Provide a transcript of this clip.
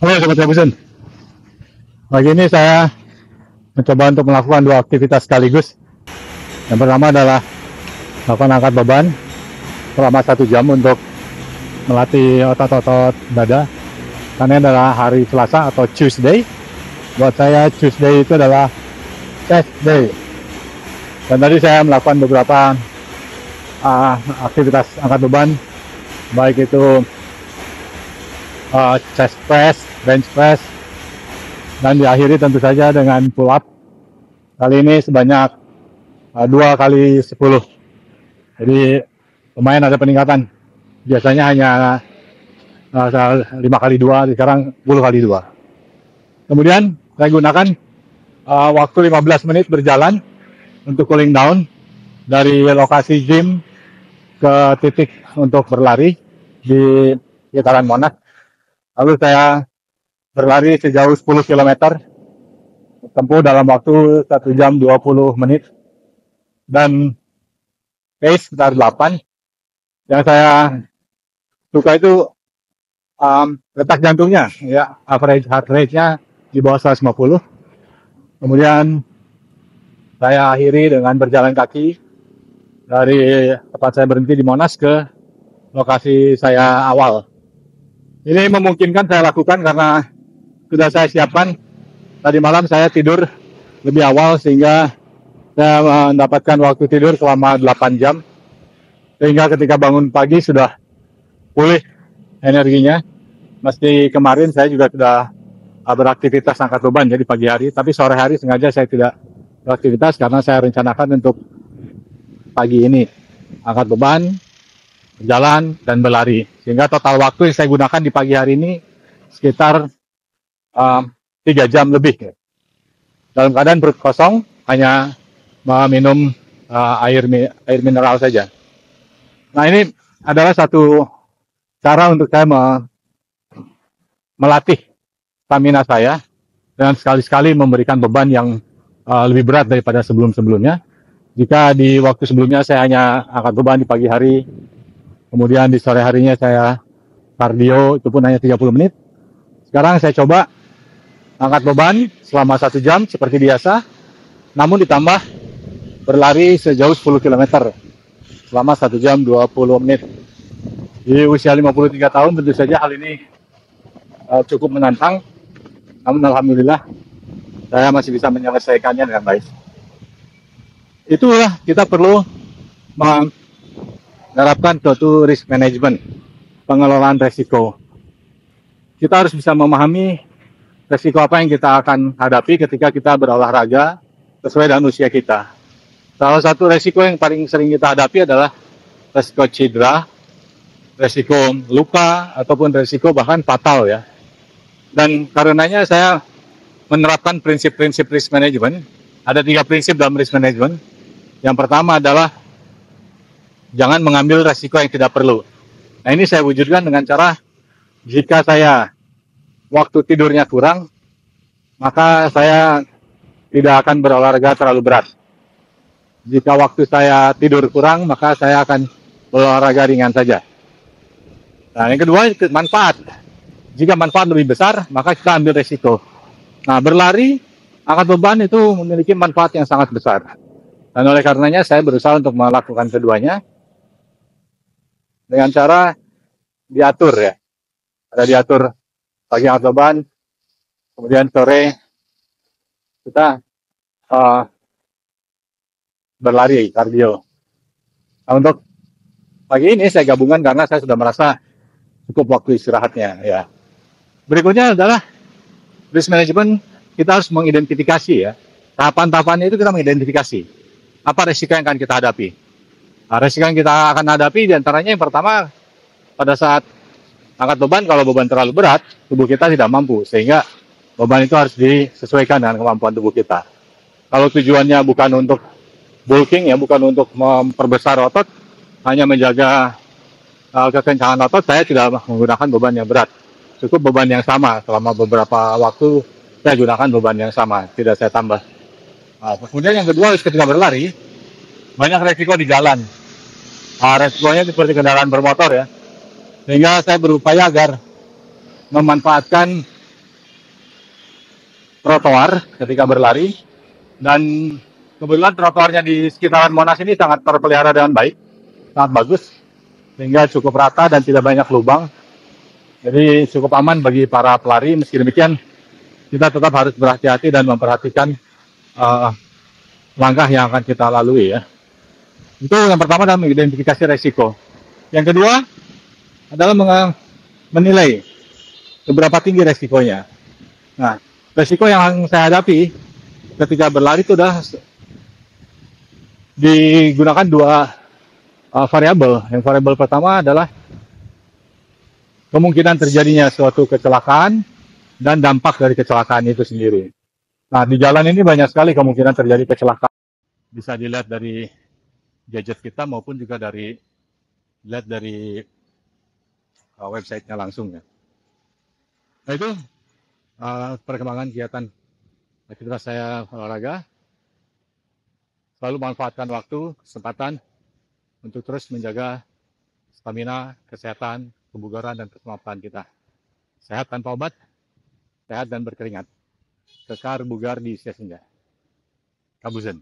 Halo Sobat Kabusen, pagi ini saya mencoba untuk melakukan dua aktivitas sekaligus. Yang pertama adalah melakukan angkat beban selama 1 jam untuk melatih otot-otot dada. Karena ini adalah hari Selasa atau Tuesday. Buat saya Tuesday itu adalah chest day. Dan tadi saya melakukan beberapa aktivitas angkat beban, baik itu chest press, bench press, dan diakhiri tentu saja dengan pull up. Kali ini sebanyak 2 kali 10. Jadi lumayan ada peningkatan. Biasanya hanya 5 kali 2, sekarang 10 kali 2. Kemudian saya gunakan waktu 15 menit berjalan untuk cooling down dari lokasi gym ke titik untuk berlari di sekitaran Monas. Lalu saya berlari sejauh 10 km, tempuh dalam waktu 1 jam 20 menit, dan pace sekitar 8. Yang saya suka itu detak jantungnya, ya, average heart rate-nya di bawah 150. Kemudian saya akhiri dengan berjalan kaki dari tempat saya berhenti di Monas ke lokasi saya awal. Ini memungkinkan saya lakukan karena sudah saya siapkan. Tadi malam saya tidur lebih awal sehingga saya mendapatkan waktu tidur selama 8 jam. Sehingga ketika bangun pagi sudah pulih energinya. Meski kemarin saya juga sudah beraktivitas angkat beban jadi pagi hari, tapi sore hari sengaja saya tidak beraktivitas karena saya rencanakan untuk pagi ini angkat beban, berjalan, dan berlari. Sehingga total waktu yang saya gunakan di pagi hari ini sekitar 3 jam lebih. Dalam keadaan perut kosong, hanya minum air mineral saja. Nah, ini adalah satu cara untuk saya melatih stamina saya dan sekali-sekali memberikan beban yang lebih berat daripada sebelum-sebelumnya. Jika di waktu sebelumnya saya hanya angkat beban di pagi hari, kemudian di sore harinya saya kardio, itu pun hanya 30 menit. Sekarang saya coba angkat beban selama 1 jam seperti biasa, namun ditambah berlari sejauh 10 km selama 1 jam 20 menit. Di usia 53 tahun tentu saja hal ini cukup menantang, namun alhamdulillah saya masih bisa menyelesaikannya dengan baik. Itulah, kita perlu menerapkan suatu risk management, pengelolaan resiko. Kita harus bisa memahami resiko apa yang kita akan hadapi ketika kita berolahraga sesuai dengan usia kita. Salah satu resiko yang paling sering kita hadapi adalah resiko cedera, resiko luka, ataupun resiko bahkan fatal, ya. Dan karenanya saya menerapkan prinsip-prinsip risk management. Ada 3 prinsip dalam risk management. Yang pertama adalah jangan mengambil resiko yang tidak perlu. Nah, ini saya wujudkan dengan cara, jika saya waktu tidurnya kurang, maka saya tidak akan berolahraga terlalu berat. Jika waktu saya tidur kurang, maka saya akan berolahraga ringan saja. Nah, yang kedua, manfaat. Jika manfaat lebih besar, maka kita ambil resiko. Nah, berlari, angkat beban itu memiliki manfaat yang sangat besar. Dan oleh karenanya saya berusaha untuk melakukan keduanya dengan cara diatur, ya. Ada diatur pagi angkat beban, kemudian sore kita berlari, kardio. Nah, untuk pagi ini saya gabunggan karena saya sudah merasa cukup waktu istirahatnya, ya. Berikutnya adalah risk management. Kita harus mengidentifikasi, ya. Tahapan-tahapannya itu kita mengidentifikasi apa resiko yang akan kita hadapi. Nah, resiko yang kita akan hadapi diantaranya yang pertama, pada saat angkat beban, kalau beban terlalu berat, tubuh kita tidak mampu, sehingga beban itu harus disesuaikan dengan kemampuan tubuh kita. Kalau tujuannya bukan untuk bulking, ya, bukan untuk memperbesar otot, hanya menjaga kekencangan otot, saya tidak menggunakan beban yang berat. Cukup beban yang sama, selama beberapa waktu saya gunakan beban yang sama, tidak saya tambah. Nah, kemudian yang kedua, ketika berlari, banyak resiko di jalan. Resikonya seperti kendaraan bermotor, ya. Sehingga saya berupaya agar memanfaatkan trotoar ketika berlari, dan kebetulan trotoarnya di sekitaran Monas ini sangat terpelihara dengan baik, sangat bagus, sehingga cukup rata dan tidak banyak lubang. Jadi cukup aman bagi para pelari. Meski demikian, kita tetap harus berhati-hati dan memperhatikan langkah yang akan kita lalui ya. Itu yang pertama adalah mengidentifikasi resiko. Yang kedua adalah menilai seberapa tinggi resikonya. Nah, resiko yang saya hadapi ketika berlari itu adalah digunakan dua variabel. Yang variabel pertama adalah kemungkinan terjadinya suatu kecelakaan dan dampak dari kecelakaan itu sendiri. Nah, di jalan ini banyak sekali kemungkinan terjadi kecelakaan. Bisa dilihat dari gadget kita maupun juga dari websitenya langsung ya. Nah, itu perkembangan kegiatan aktivitas saya olahraga. Selalu manfaatkan waktu, kesempatan untuk terus menjaga stamina, kesehatan, kebugaran, dan keselamatan kita. Sehat tanpa obat, sehat dan berkeringat. Kekar bugar di usia senja. Kabuzen.